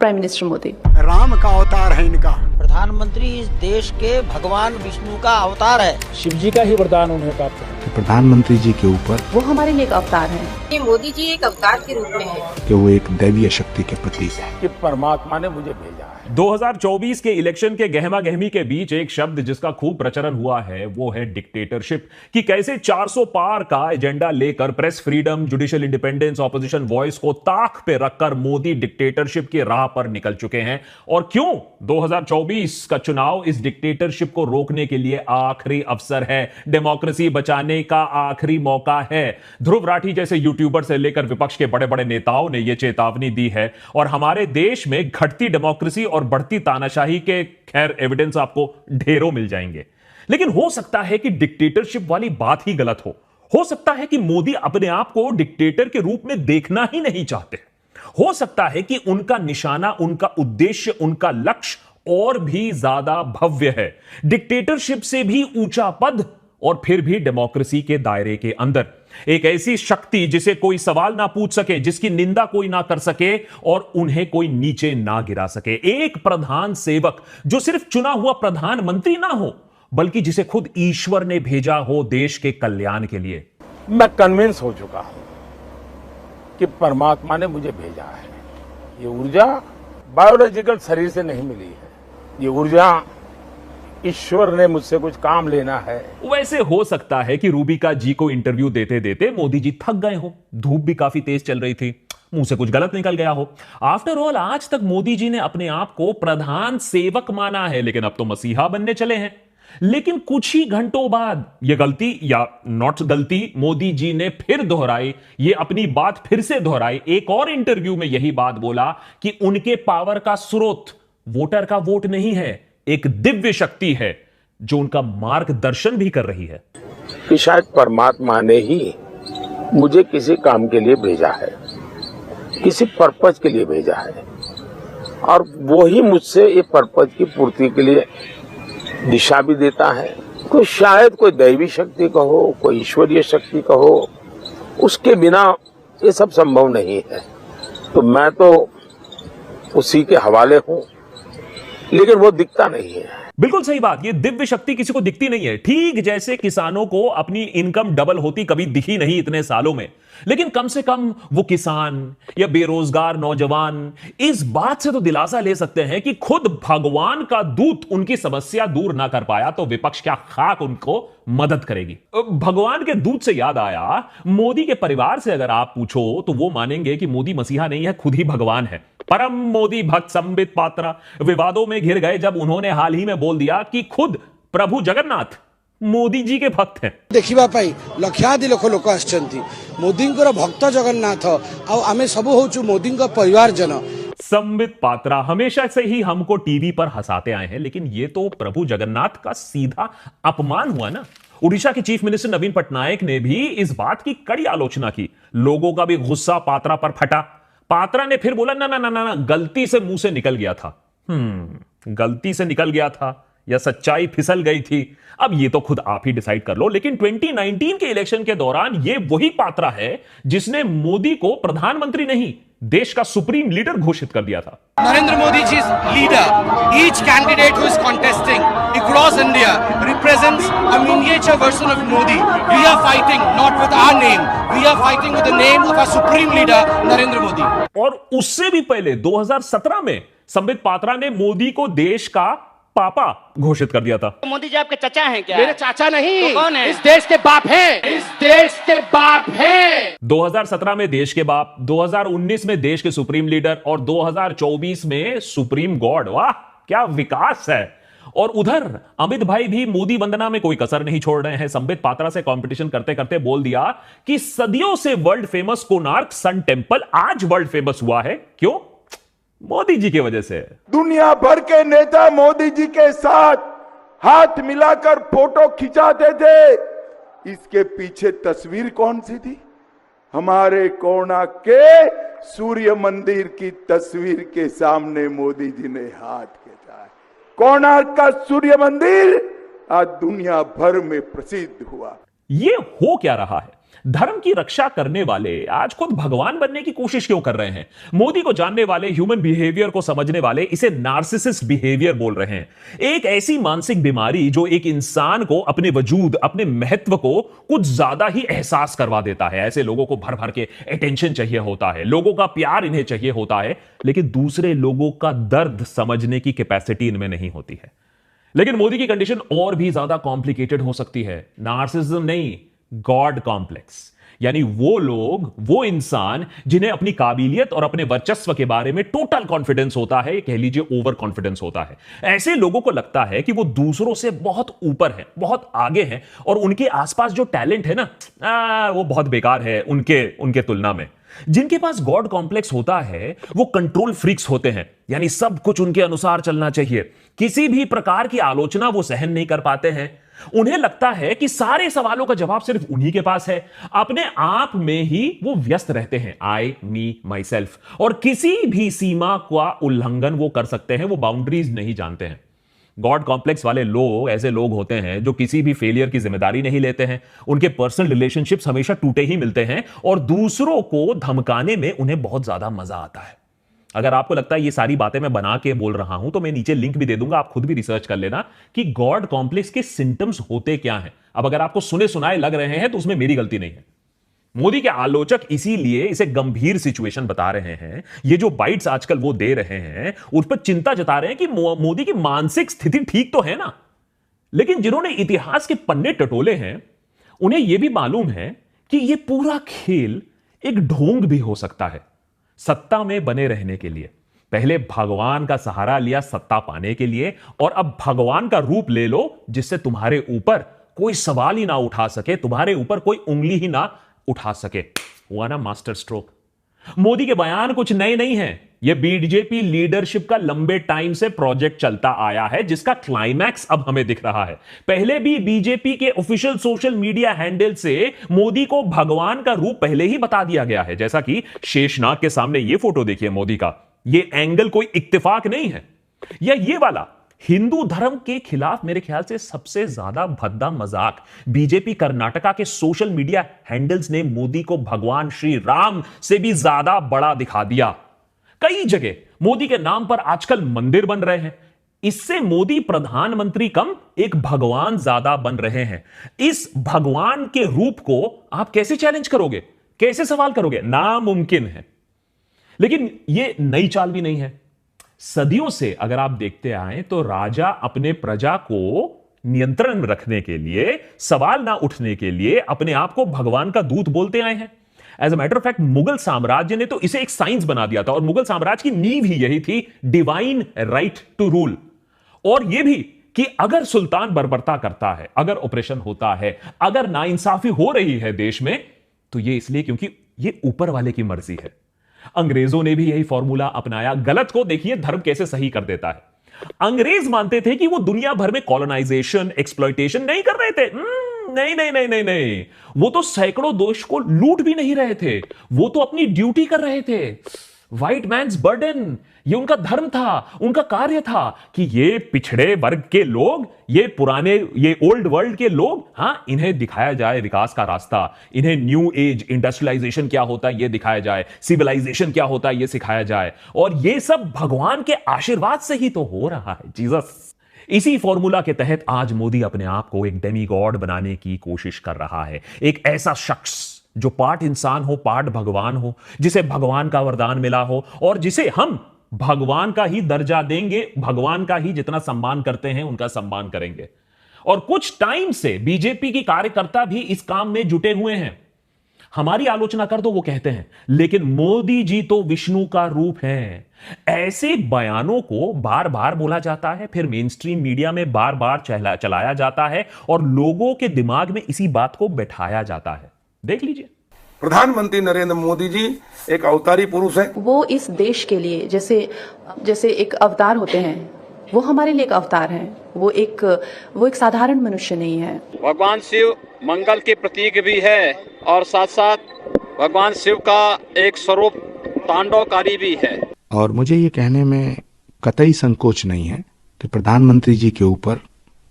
Prime minister Modi Ram का अवतार है इनका। प्रधानमंत्री इस देश के भगवान विष्णु का अवतार है। शिव जी का ही वरदान उन्हें प्राप्त है। प्रधानमंत्री जी के ऊपर वो हमारे लिए एक अवतार है। ये मोदी जी एक अवतार के रूप में है कि वो एक दैवीय शक्ति के प्रतीक है कि परमात्मा ने मुझे भेजा है। 2024 के इलेक्शन के गहमा गहमी के बीच एक शब्द जिसका खूब प्रचलन हुआ है वो है डिक्टेटरशिप। कि कैसे 400 पार का एजेंडा लेकर press freedom, judicial independence, opposition voice को ताक पे रखकर मोदी डिक्टेटरशिप की राह पर निकल चुके हैं। और क्यों 2024 का चुनाव इस डिक्टेटरशिप को रोकने के लिए आखिरी अवसर है, डेमोक्रेसी बचाने का आखिरी मौका है। ध्रुव राठी जैसे यूट्यूबर से लेकर विपक्ष के बड़े बड़े नेताओं ने यह चेतावनी दी है। और हमारे देश में घटती डेमोक्रेसी और बढ़ती तानाशाही के खैर एविडेंस आपको ढेरों मिल जाएंगे। लेकिन हो सकता है कि डिक्टेटरशिप वाली बात ही गलत हो सकता है कि मोदी अपने आप को डिक्टेटर के रूप में देखना ही नहीं चाहते। हो सकता है कि उनका निशाना, उनका उद्देश्य, उनका लक्ष्य और भी ज्यादा भव्य है, डिक्टेटरशिप से भी ऊंचा पद और फिर भी डेमोक्रेसी के दायरे के अंदर। एक ऐसी शक्ति जिसे कोई सवाल ना पूछ सके, जिसकी निंदा कोई ना कर सके और उन्हें कोई नीचे ना गिरा सके। एक प्रधान सेवक जो सिर्फ चुना हुआ प्रधानमंत्री ना हो, बल्कि जिसे खुद ईश्वर ने भेजा हो देश के कल्याण के लिए। मैं कन्विंस हो चुका हूं कि परमात्मा ने मुझे भेजा है। ये ऊर्जा बायोलॉजिकल शरीर से नहीं मिली है। ये ऊर्जा ईश्वर ने मुझसे कुछ काम लेना है। वैसे हो सकता है कि रूबिका जी को इंटरव्यू देते देते मोदी जी थक गए हो, धूप भी काफी तेज चल रही थी, मुंह से कुछ गलत निकल गया हो। आफ्टर ऑल आज तक मोदी जी ने अपने आप को प्रधान सेवक माना है, लेकिन अब तो मसीहा बनने चले हैं। लेकिन कुछ ही घंटों बाद यह गलती या नॉट गलती मोदी जी ने फिर दोहराई, ये अपनी बात फिर से दोहराई। एक और इंटरव्यू में यही बात बोला कि उनके पावर का स्रोत वोटर का वोट नहीं है, एक दिव्य शक्ति है जो उनका मार्गदर्शन भी कर रही है। कि शायद परमात्मा ने ही मुझे किसी काम के लिए भेजा है, किसी पर्पज के लिए भेजा है, और वो ही मुझसे ये पर्पज की पूर्ति के लिए दिशा भी देता है। तो शायद कोई दैवी शक्ति कहो, कोई ईश्वरीय शक्ति कहो, उसके बिना ये सब संभव नहीं है। तो मैं तो उसी के हवाले हूं, लेकिन वो दिखता नहीं है। बिल्कुल सही बात, ये दिव्य शक्ति किसी को दिखती नहीं है। ठीक जैसे किसानों को अपनी इनकम डबल होती कभी दिखी नहीं इतने सालों में, लेकिन कम से कम वो किसान या बेरोजगार नौजवान इस बात से तो दिलासा ले सकते हैं कि खुद भगवान का दूत उनकी समस्या दूर ना कर पाया तो विपक्ष क्या खाक उनको मदद करेगी। भगवान के दूत से याद आया, मोदी के परिवार से अगर आप पूछो तो वो मानेंगे कि मोदी मसीहा नहीं है, खुद ही भगवान है। परम मोदी भक्त संबित पात्रा विवादों में घिर गए जब उन्होंने हाल ही में बोल दिया कि खुद प्रभु जगन्नाथ मोदी जी के भक्त हैं। देखिबा पाई लक्षाधि लक्ष लोक आछंती मोदींकर भक्त जगन्नाथ आ आमे सब होचु मोदींकर परिवार जन। संबित पात्रा हमेशा से ही हमको टीवी पर हंसाते आए हैं, लेकिन ये तो प्रभु जगन्नाथ का सीधा अपमान हुआ ना। उड़ीसा के चीफ मिनिस्टर नवीन पटनायक ने भी इस बात की कड़ी आलोचना की। लोगों का भी गुस्सा पात्रा पर फटा। पात्रा ने फिर बोला ना ना ना ना, गलती से मुंह से निकल गया था। गलती से निकल गया था या सच्चाई फिसल गई थी, अब ये तो खुद आप ही डिसाइड कर लो। लेकिन 2019 के इलेक्शन के दौरान ये वही पात्रा है जिसने मोदी को प्रधानमंत्री नहीं, देश का सुप्रीम लीडर घोषित कर दिया था। Narendra Modi ji is leader. Each candidate who is contesting across India represents a miniature version of Modi. We are fighting not with our name. We are fighting with the name of our supreme leader Narendra Modi. और उससे भी पहले 2017 में संबित पात्रा ने मोदी को देश का पापा घोषित कर दिया था। मोदी जी आपके चाचा हैं क्या? मेरे चाचा नहीं, तो कौन है? इस देश के बाप हैं। इस देश के बाप हैं। 2017 में देश के बाप, 2019 में देश के सुप्रीम लीडर और 2024 में सुप्रीम गॉड। वाह क्या विकास है। और उधर अमित भाई भी मोदी वंदना में कोई कसर नहीं छोड़ रहे हैं। संबित पात्रा से कंपटीशन करते करते बोल दिया कि सदियों से वर्ल्ड फेमस कोणार्क सन टेंपल आज वर्ल्ड फेमस हुआ है। क्यों? मोदी जी की वजह से। दुनिया भर के नेता मोदी जी के साथ हाथ मिलाकर फोटो खिंचाते थे। इसके पीछे तस्वीर कौन सी थी? हमारे कोणार्क के सूर्य मंदिर की तस्वीर के सामने मोदी जी ने हाथ खींचा है। कोणार्क का सूर्य मंदिर आज दुनिया भर में प्रसिद्ध हुआ। ये हो क्या रहा है? धर्म की रक्षा करने वाले आज खुद भगवान बनने की कोशिश क्यों कर रहे हैं? मोदी को जानने वाले, ह्यूमन बिहेवियर को समझने वाले इसे नार्सिसिस्ट बिहेवियर बोल रहे हैं। एक ऐसी मानसिक बीमारी जो एक इंसान को अपने वजूद, अपने महत्व को कुछ ज्यादा ही एहसास करवा देता है। ऐसे लोगों को भर भर के अटेंशन चाहिए होता है, लोगों का प्यार इन्हें चाहिए होता है, लेकिन दूसरे लोगों का दर्द समझने की कैपेसिटी इनमें नहीं होती है। लेकिन मोदी की कंडीशन और भी ज्यादा कॉम्प्लिकेटेड हो सकती है। नार्सिसिज्म नहीं, गॉड कॉम्प्लेक्स। यानी वो लोग, वो इंसान जिन्हें अपनी काबिलियत और अपने वर्चस्व के बारे में टोटल कॉन्फिडेंस होता है, कह लीजिए ओवर कॉन्फिडेंस होता है। ऐसे लोगों को लगता है कि वो दूसरों से बहुत ऊपर है, बहुत आगे हैं, और उनके आसपास जो टैलेंट है ना, वो बहुत बेकार है उनके तुलना में। जिनके पास गॉड कॉम्प्लेक्स होता है वो कंट्रोल फ्रीक्स होते हैं, यानी सब कुछ उनके अनुसार चलना चाहिए। किसी भी प्रकार की आलोचना वो सहन नहीं कर पाते हैं। उन्हें लगता है कि सारे सवालों का जवाब सिर्फ उन्हीं के पास है। अपने आप में ही वो व्यस्त रहते हैं, आई, मी, माई सेल्फ, और किसी भी सीमा का उल्लंघन वो कर सकते हैं, वो बाउंड्रीज नहीं जानते हैं। गॉड कॉम्प्लेक्स वाले लोग ऐसे लोग होते हैं जो किसी भी फेलियर की जिम्मेदारी नहीं लेते हैं। उनके पर्सनल रिलेशनशिप्स हमेशा टूटे ही मिलते हैं, और दूसरों को धमकाने में उन्हें बहुत ज्यादा मजा आता है। अगर आपको लगता है ये सारी बातें मैं बना के बोल रहा हूं, तो मैं नीचे लिंक भी दे दूंगा, आप खुद भी रिसर्च कर लेना कि गॉड कॉम्प्लेक्स के सिम्टम्स होते क्या हैं। अब अगर आपको सुने सुनाए लग रहे हैं तो उसमें मेरी गलती नहीं है। मोदी के आलोचक इसीलिए इसे गंभीर सिचुएशन बता रहे हैं। ये जो बाइट्स आजकल वो दे रहे हैं उस पर चिंता जता रहे हैं कि मोदी की मानसिक स्थिति ठीक तो है ना, लेकिन जिन्होंने इतिहास के पन्ने टटोले हैं उन्हें यह भी मालूम है कि यह पूरा खेल एक ढोंग भी हो सकता है। सत्ता में बने रहने के लिए पहले भगवान का सहारा लिया सत्ता पाने के लिए, और अब भगवान का रूप ले लो जिससे तुम्हारे ऊपर कोई सवाल ही ना उठा सके, तुम्हारे ऊपर कोई उंगली ही ना उठा सके। हुआ ना मास्टर स्ट्रोक। मोदी के बयान कुछ नए नहीं हैं। यह बीजेपी लीडरशिप का लंबे टाइम से प्रोजेक्ट चलता आया है, जिसका क्लाइमैक्स अब हमें दिख रहा है। पहले भी बीजेपी के ऑफिशियल सोशल मीडिया हैंडल से मोदी को भगवान का रूप पहले ही बता दिया गया है। जैसा कि शेषनाग के सामने यह फोटो देखिए मोदी का, यह एंगल कोई इत्तेफाक नहीं है। या ये वाला हिंदू धर्म के खिलाफ मेरे ख्याल से सबसे ज्यादा भद्दा मजाक बीजेपी कर्नाटका के सोशल मीडिया हैंडल्स ने मोदी को भगवान श्री राम से भी ज्यादा बड़ा दिखा दिया। कई जगह मोदी के नाम पर आजकल मंदिर बन रहे हैं। इससे मोदी प्रधानमंत्री कम एक भगवान ज्यादा बन रहे हैं। इस भगवान के रूप को आप कैसे चैलेंज करोगे, कैसे सवाल करोगे? नामुमकिन है। लेकिन यह नई चाल भी नहीं है। सदियों से अगर आप देखते आए तो राजा अपने प्रजा को नियंत्रण में रखने के लिए, सवाल ना उठने के लिए अपने आप को भगवान का दूत बोलते आए हैं। As a matter of fact Mughal साम्राज्य ने तो इसे एक साइंस बना दिया था, और मुगल साम्राज्य की नींव ही यही थी, डिवाइन राइट टू रूल। और यह भी कि अगर सुल्तान बर्बरता करता है, अगर ऑपरेशन होता है, अगर नाइंसाफी हो रही है देश में, तो यह इसलिए क्योंकि यह ऊपर वाले की मर्जी है। अंग्रेजों ने भी यही फॉर्मूला अपनाया। गलत को देखिए धर्म कैसे सही कर देता है। अंग्रेज मानते थे कि वो दुनिया भर में कॉलोनाइजेशन, एक्सप्लॉयटेशन नहीं कर रहे थे। नहीं नहीं नहीं नहीं नहीं, वो तो सैकड़ों देश को लूट भी नहीं रहे थे, वो तो अपनी ड्यूटी कर रहे थे। व्हाइट मैन्स बर्डन, ये उनका धर्म था, उनका कार्य था कि ये पिछड़े वर्ग के लोग, ये पुराने, ये ओल्ड वर्ल्ड के लोग, हां, इन्हें दिखाया जाए विकास का रास्ता, इन्हें न्यू एज इंडस्ट्रियलाइजेशन क्या होता है ये दिखाया जाए, सिविलाइजेशन क्या होता है ये सिखाया जाए। और ये सब भगवान के आशीर्वाद से ही तो हो रहा है, जीसस। इसी फॉर्मूला के तहत आज मोदी अपने आप को एक डेमी गॉड बनाने की कोशिश कर रहा है। एक ऐसा शख्स जो पार्ट इंसान हो, पार्ट भगवान हो, जिसे भगवान का वरदान मिला हो, और जिसे हम भगवान का ही दर्जा देंगे, भगवान का ही जितना सम्मान करते हैं उनका सम्मान करेंगे। और कुछ टाइम से बीजेपी की कार्यकर्ता भी इस काम में जुटे हुए हैं। हमारी आलोचना कर दो वो कहते हैं, लेकिन मोदी जी तो विष्णु का रूप है। ऐसे बयानों को बार बार बोला जाता है, फिर मेन स्ट्रीम मीडिया में बार बार चलाया जाता है, और लोगों के दिमाग में इसी बात को बैठाया जाता है। देख लीजिए, प्रधानमंत्री नरेंद्र मोदी जी एक अवतारी पुरुष है। वो इस देश के लिए जैसे एक अवतार होते हैं, वो हमारे लिए एक अवतार है। वो एक साधारण मनुष्य नहीं है। भगवान शिव मंगल के प्रतीक भी है, और साथ साथ भगवान शिव का एक स्वरूप तांडवकारी भी है। और मुझे ये कहने में कतई संकोच नहीं है कि प्रधानमंत्री जी के ऊपर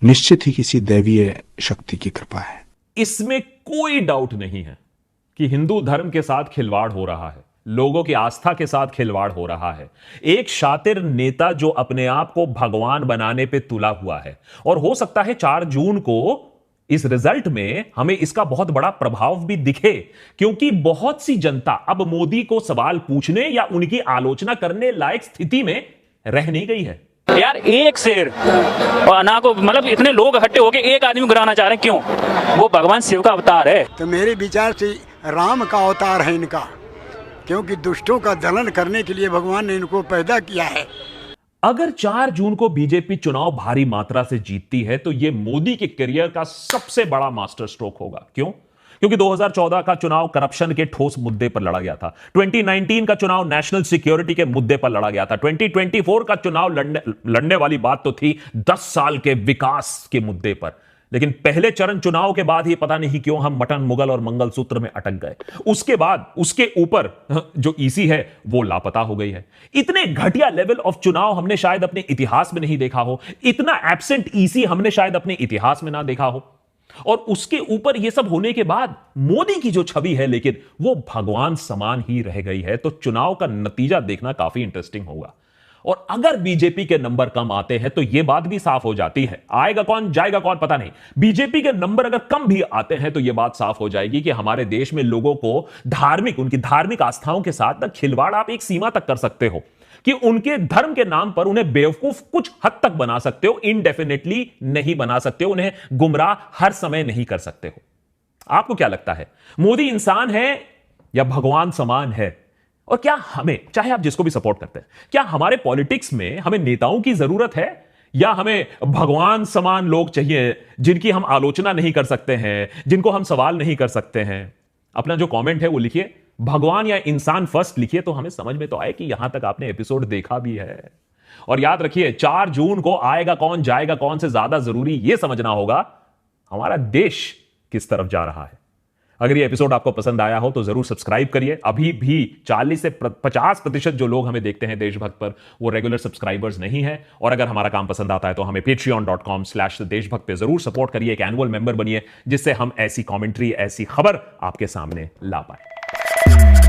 निश्चित ही किसी दैवीय शक्ति की कृपा है। इसमें कोई डाउट नहीं है। कि हिंदू धर्म के साथ खिलवाड़ हो रहा है, लोगों की आस्था के साथ खिलवाड़ हो रहा है। एक शातिर नेता जो अपने आप को भगवान बनाने पे तुला हुआ है, और हो सकता है 4 जून को इस रिजल्ट में हमें इसका बहुत बड़ा प्रभाव भी दिखे, क्योंकि बहुत सी जनता अब मोदी को सवाल पूछने या उनकी आलोचना करने लायक स्थिति में रह नहीं गई है। यार एक शेर और ना को मतलब इतने लोग इकट्ठे होके एक आदमी को गिराना चाह रहे हैं, क्यों? वो भगवान शिव का अवतार है। तो मेरे विचार से राम का अवतार है इनका, क्योंकि दुष्टों का दलन करने के लिए भगवान ने इनको पैदा किया है। अगर 4 जून को बीजेपी चुनाव भारी मात्रा से जीतती है तो यह मोदी के करियर का सबसे बड़ा मास्टर स्ट्रोक होगा। क्यों? क्योंकि 2014 का चुनाव करप्शन के ठोस मुद्दे पर लड़ा गया था, 2019 का चुनाव नेशनल सिक्योरिटी के मुद्दे पर लड़ा गया था, 2024 का चुनाव लड़ने वाली बात तो थी 10 साल के विकास के मुद्दे पर। लेकिन पहले चरण चुनाव के बाद ही पता नहीं क्यों हम मटन मुगल और मंगलसूत्र में अटक गए। उसके बाद उसके ऊपर जो ईसी है वो लापता हो गई है। इतने घटिया लेवल ऑफ चुनाव हमने शायद अपने इतिहास में नहीं देखा हो, इतना एब्सेंट ईसी हमने शायद अपने इतिहास में ना देखा हो। और उसके ऊपर यह सब होने के बाद मोदी की जो छवि है लेकिन वो भगवान समान ही रह गई है। तो चुनाव का नतीजा देखना काफी इंटरेस्टिंग होगा। और अगर बीजेपी के नंबर कम आते हैं तो यह बात भी साफ हो जाती है, आएगा कौन जाएगा कौन पता नहीं, बीजेपी के नंबर अगर कम भी आते हैं तो यह बात साफ हो जाएगी कि हमारे देश में लोगों को उनकी धार्मिक आस्थाओं के साथ खिलवाड़ आप एक सीमा तक कर सकते हो, कि उनके धर्म के नाम पर उन्हें बेवकूफ कुछ हद तक बना सकते हो, इनडेफिनेटली नहीं बना सकते हो, उन्हें गुमराह हर समय नहीं कर सकते हो। आपको क्या लगता है, मोदी इंसान है या भगवान समान है? और क्या हमें, चाहे आप जिसको भी सपोर्ट करते हैं, क्या हमारे पॉलिटिक्स में हमें नेताओं की जरूरत है या हमें भगवान समान लोग चाहिए जिनकी हम आलोचना नहीं कर सकते हैं, जिनको हम सवाल नहीं कर सकते हैं? अपना जो कमेंट है वो लिखिए, भगवान या इंसान फर्स्ट लिखिए, तो हमें समझ में तो आए कि यहां तक आपने एपिसोड देखा भी है। और याद रखिए 4 जून को आएगा कौन जाएगा कौन से ज्यादा जरूरी यह समझना होगा हमारा देश किस तरफ जा रहा है। अगर ये एपिसोड आपको पसंद आया हो तो जरूर सब्सक्राइब करिए। अभी भी 40 से 50% जो लोग हमें देखते हैं देशभक्त पर वो रेगुलर सब्सक्राइबर्स नहीं है। और अगर हमारा काम पसंद आता है तो हमें patreon.com/देशभक्त पे जरूर सपोर्ट करिए, एक एनुअल मेंबर बनिए, जिससे हम ऐसी कमेंट्री, ऐसी खबर आपके सामने ला पाए।